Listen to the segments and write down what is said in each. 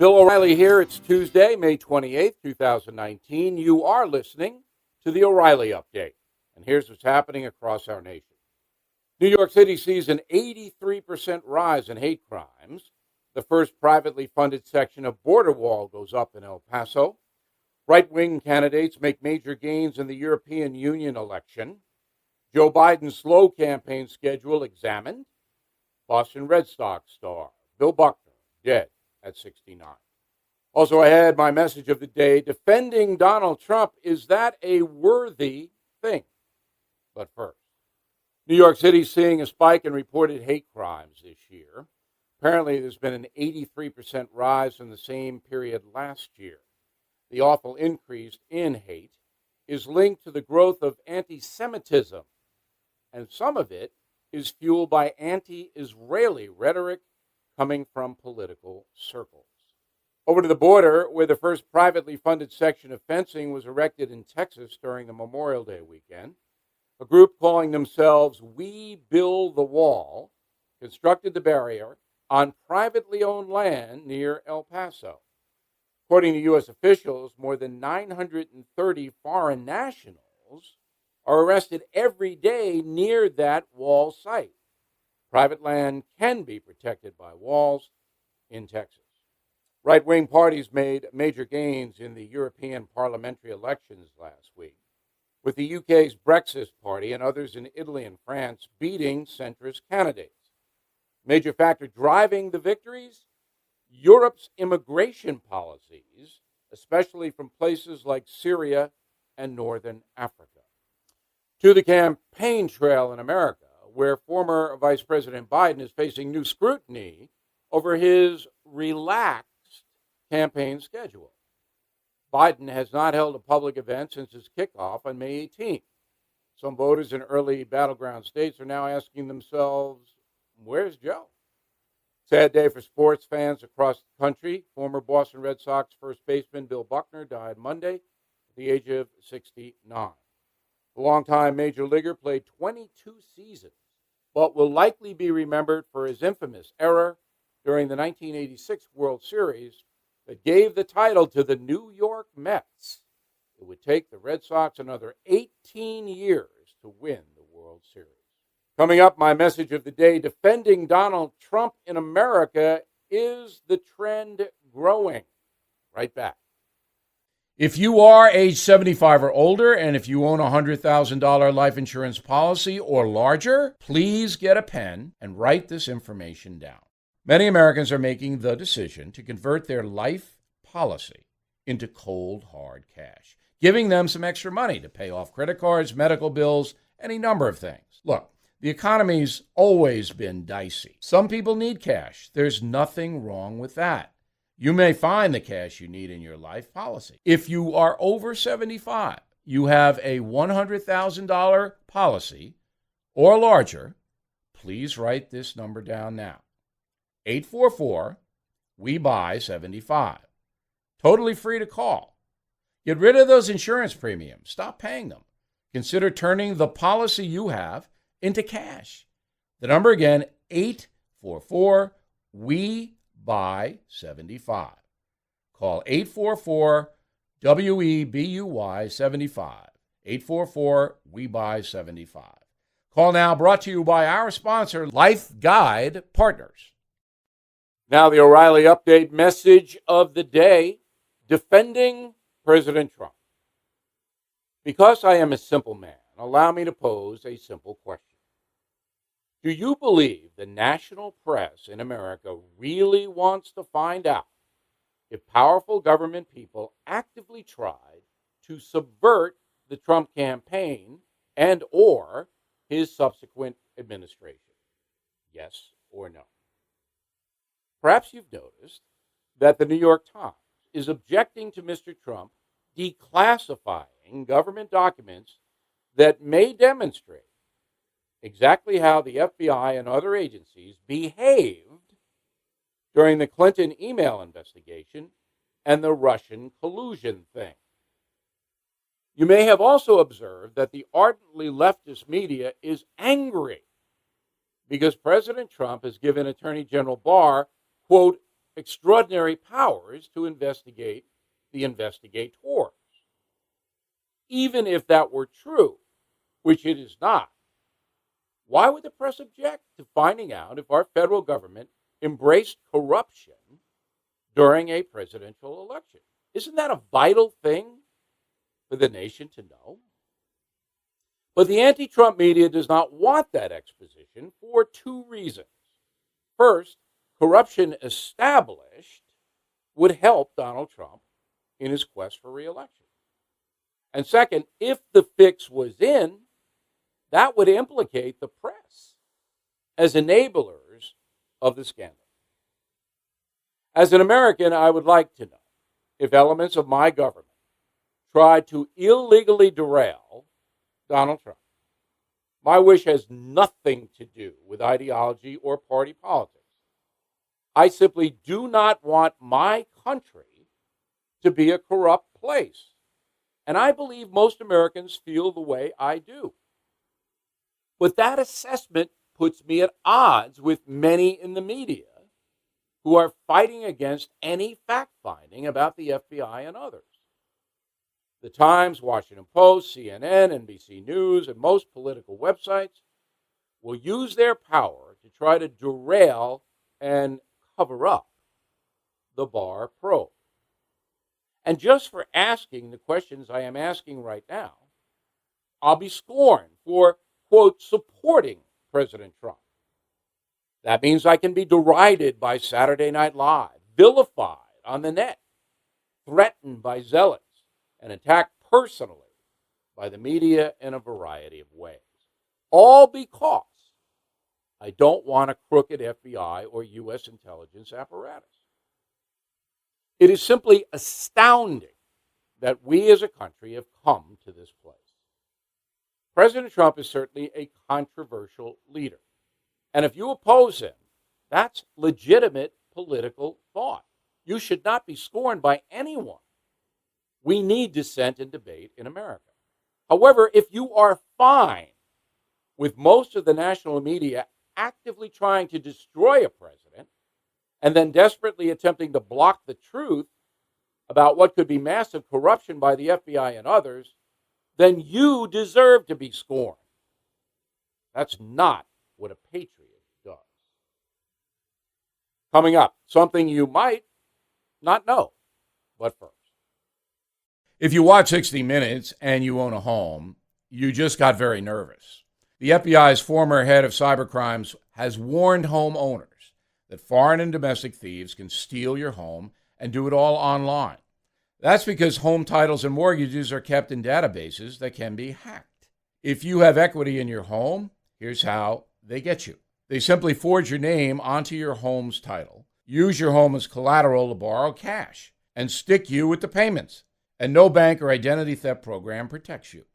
Bill O'Reilly here. It's Tuesday, May 28th, 2019. You are listening to the O'Reilly Update. And here's what's happening across our nation. New York City sees an 83% rise in hate crimes. The first privately funded section of border wall goes up in El Paso. Right-wing candidates make major gains in the European Union election. Joe Biden's slow campaign schedule examined. Boston Red Sox star Bill Buckner dead at 69. Also ahead, my message of the day, defending Donald Trump, is that a worthy thing? But first, New York City seeing a spike in reported hate crimes this year. Apparently, there's been an 83% rise from the same period last year. The awful increase in hate is linked to the growth of anti-Semitism, and some of it is fueled by anti-Israeli rhetoric coming from political circles. Over to the border, where the first privately funded section of fencing was erected in Texas during the Memorial Day weekend, a group calling themselves We Build the Wall constructed the barrier on privately owned land near El Paso. According to U.S. officials, more than 930 foreign nationals are arrested every day near that wall site. Private land can be protected by walls in Texas. Right-wing parties made major gains in the European parliamentary elections last week, with the UK's Brexit Party and others in Italy and France beating centrist candidates. Major factor driving the victories? Europe's immigration policies, especially from places like Syria and northern Africa. To the campaign trail in America, where former Vice President Biden is facing new scrutiny over his relaxed campaign schedule. Biden has not held a public event since his kickoff on May 18th. Some voters in early battleground states are now asking themselves, where's Joe? Sad day for sports fans across the country. Former Boston Red Sox first baseman Bill Buckner died Monday at the age of 69. The longtime major leaguer played 22 seasons, but will likely be remembered for his infamous error during the 1986 World Series that gave the title to the New York Mets. It would take the Red Sox another 18 years to win the World Series. Coming up, my message of the day, defending Donald Trump in America, is the trend growing? Right back. If you are age 75 or older, and if you own a $100,000 life insurance policy or larger, please get a pen and write this information down. Many Americans are making the decision to convert their life policy into cold, hard cash, giving them some extra money to pay off credit cards, medical bills, any number of things. Look, the economy's always been dicey. Some people need cash. There's nothing wrong with that. You may find the cash you need in your life policy. If you are over 75, you have a $100,000 policy or larger, please write this number down now. 844-WE-BUY-75. Totally free to call. Get rid of those insurance premiums. Stop paying them. Consider turning the policy you have into cash. The number again, 844-WE-BUY-75. Call 844-WEBUY-75. 844-WE-BUY-75. Call now, brought to you by our sponsor, Life Guide Partners. Now the O'Reilly Update message of the day, defending President Trump. Because I am a simple man, allow me to pose a simple question. Do you believe the national press in America really wants to find out if powerful government people actively tried to subvert the Trump campaign and or his subsequent administration? Yes or no? Perhaps you've noticed that the New York Times is objecting to Mr. Trump declassifying government documents that may demonstrate exactly how the FBI and other agencies behaved during the Clinton email investigation and the Russian collusion thing. You may have also observed that the ardently leftist media is angry because President Trump has given Attorney General Barr, quote, extraordinary powers to investigate the investigators. Even if that were true, which it is not, why would the press object to finding out if our federal government embraced corruption during a presidential election? Isn't that a vital thing for the nation to know? But the anti-Trump media does not want that exposition for two reasons. First, corruption established would help Donald Trump in his quest for re-election. And second, if the fix was in, that would implicate the press as enablers of the scandal. As an American, I would like to know if elements of my government tried to illegally derail Donald Trump. My wish has nothing to do with ideology or party politics. I simply do not want my country to be a corrupt place. And I believe most Americans feel the way I do. But that assessment puts me at odds with many in the media who are fighting against any fact-finding about the FBI and others. The Times, Washington Post, CNN, NBC News, and most political websites will use their power to try to derail and cover up the Barr probe. And just for asking the questions I am asking right now, I'll be scorned for, quote, supporting President Trump. That means I can be derided by Saturday Night Live, vilified on the net, threatened by zealots, and attacked personally by the media in a variety of ways. All because I don't want a crooked FBI or U.S. intelligence apparatus. It is simply astounding that we as a country have come to this place. President Trump is certainly a controversial leader. And if you oppose him, that's legitimate political thought. You should not be scorned by anyone. We need dissent and debate in America. However, if you are fine with most of the national media actively trying to destroy a president and then desperately attempting to block the truth about what could be massive corruption by the FBI and others, then you deserve to be scorned. That's not what a patriot does. Coming up, something you might not know, but first. If you watch 60 Minutes and you own a home, you just got very nervous. The FBI's former head of cybercrimes has warned homeowners that foreign and domestic thieves can steal your home and do it all online. That's because home titles and mortgages are kept in databases that can be hacked. If you have equity in your home, here's how they get you. They simply forge your name onto your home's title, use your home as collateral to borrow cash, and stick you with the payments. And no bank or identity theft program protects you.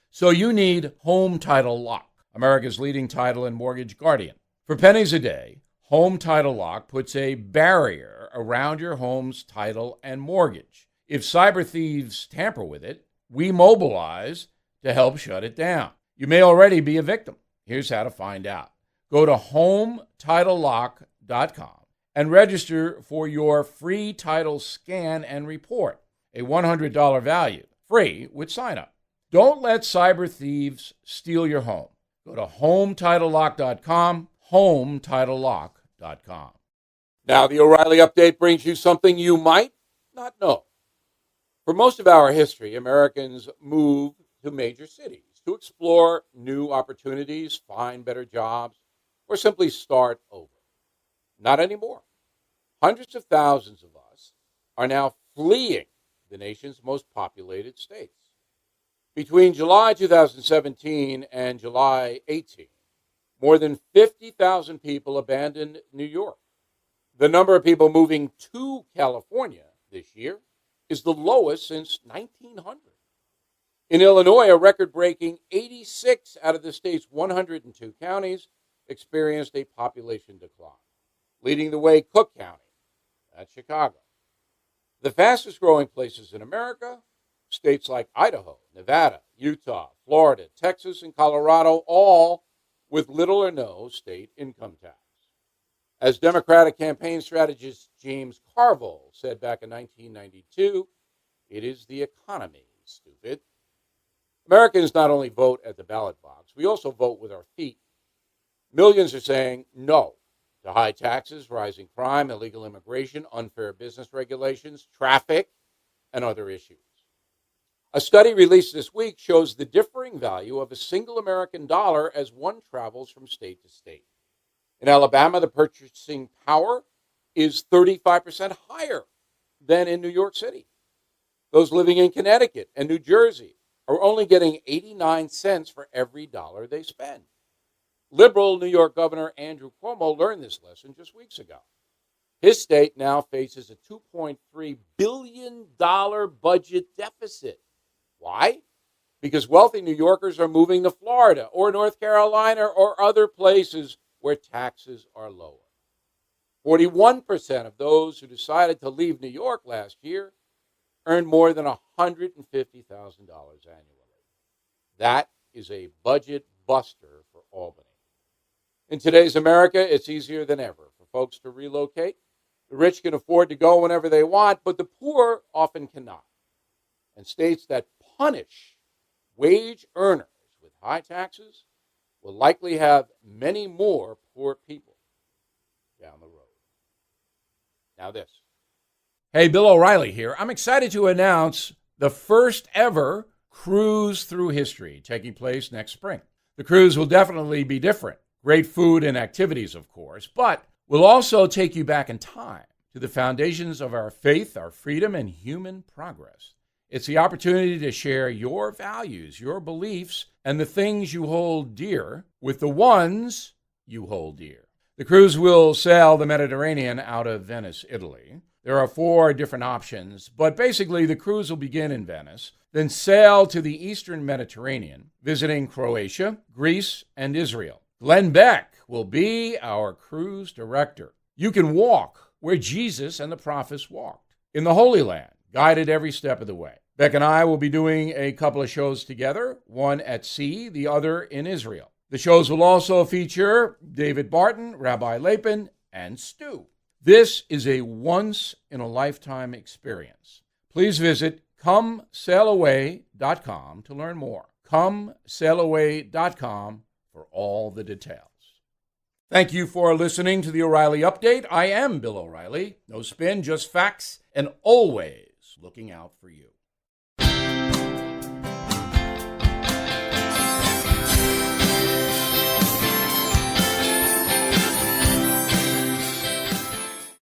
So you need Home Title Lock, America's leading title and mortgage guardian. For pennies a day, Home Title Lock puts a barrier around your home's title and mortgage. If cyber thieves tamper with it, we mobilize to help shut it down. You may already be a victim. Here's how to find out. Go to HomeTitleLock.com and register for your free title scan and report. A $100 value, free with sign-up. Don't let cyber thieves steal your home. Go to HomeTitleLock.com, HomeTitleLock.com. Now, the O'Reilly Update brings you something you might not know. For most of our history, Americans moved to major cities to explore new opportunities, find better jobs, or simply start over. Not anymore. Hundreds of thousands of us are now fleeing the nation's most populated states. Between July 2017 and July 18, more than 50,000 people abandoned New York. The number of people moving to California this year is the lowest since 1900. In Illinois, a record-breaking 86 out of the state's 102 counties experienced a population decline. Leading the way, Cook County, that's Chicago. The fastest growing places in America, states like Idaho, Nevada, Utah, Florida, Texas, and Colorado, all with little or no state income tax. As Democratic campaign strategist James Carville said back in 1992, it is the economy, stupid. Americans not only vote at the ballot box, we also vote with our feet. Millions are saying no to high taxes, rising crime, illegal immigration, unfair business regulations, traffic, and other issues. A study released this week shows the differing value of a single American dollar as one travels from state to state. In Alabama, the purchasing power is 35% higher than in New York City. Those living in Connecticut and New Jersey are only getting 89 cents for every dollar they spend. Liberal New York Governor Andrew Cuomo learned this lesson just weeks ago. His state now faces a $2.3 billion budget deficit. Why? Because wealthy New Yorkers are moving to Florida or North Carolina or other places where taxes are lower. 41% of those who decided to leave New York last year earned more than $150,000 annually. That is a budget buster for Albany. In today's America, it's easier than ever for folks to relocate. The rich can afford to go whenever they want, but the poor often cannot. And states that punish wage earners with high taxes will likely have many more poor people down the road. Now this. Hey, Bill O'Reilly here. I'm excited to announce the first ever cruise through history taking place next spring. The cruise will definitely be different. Great food and activities, of course, but we'll also take you back in time to the foundations of our faith, our freedom, and human progress. It's the opportunity to share your values, your beliefs, and the things you hold dear with the ones you hold dear. The cruise will sail the Mediterranean out of Venice, Italy. There are 4 different options, but basically the cruise will begin in Venice, then sail to the eastern Mediterranean, visiting Croatia, Greece, and Israel. Glenn Beck will be our cruise director. You can walk where Jesus and the prophets walked, in the Holy Land, guided every step of the way. Beck and I will be doing a couple of shows together, one at sea, the other in Israel. The shows will also feature David Barton, Rabbi Lapin, and Stu. This is a once-in-a-lifetime experience. Please visit ComeSailAway.com to learn more. ComeSailAway.com for all the details. Thank you for listening to the O'Reilly Update. I am Bill O'Reilly. No spin, just facts, and always looking out for you.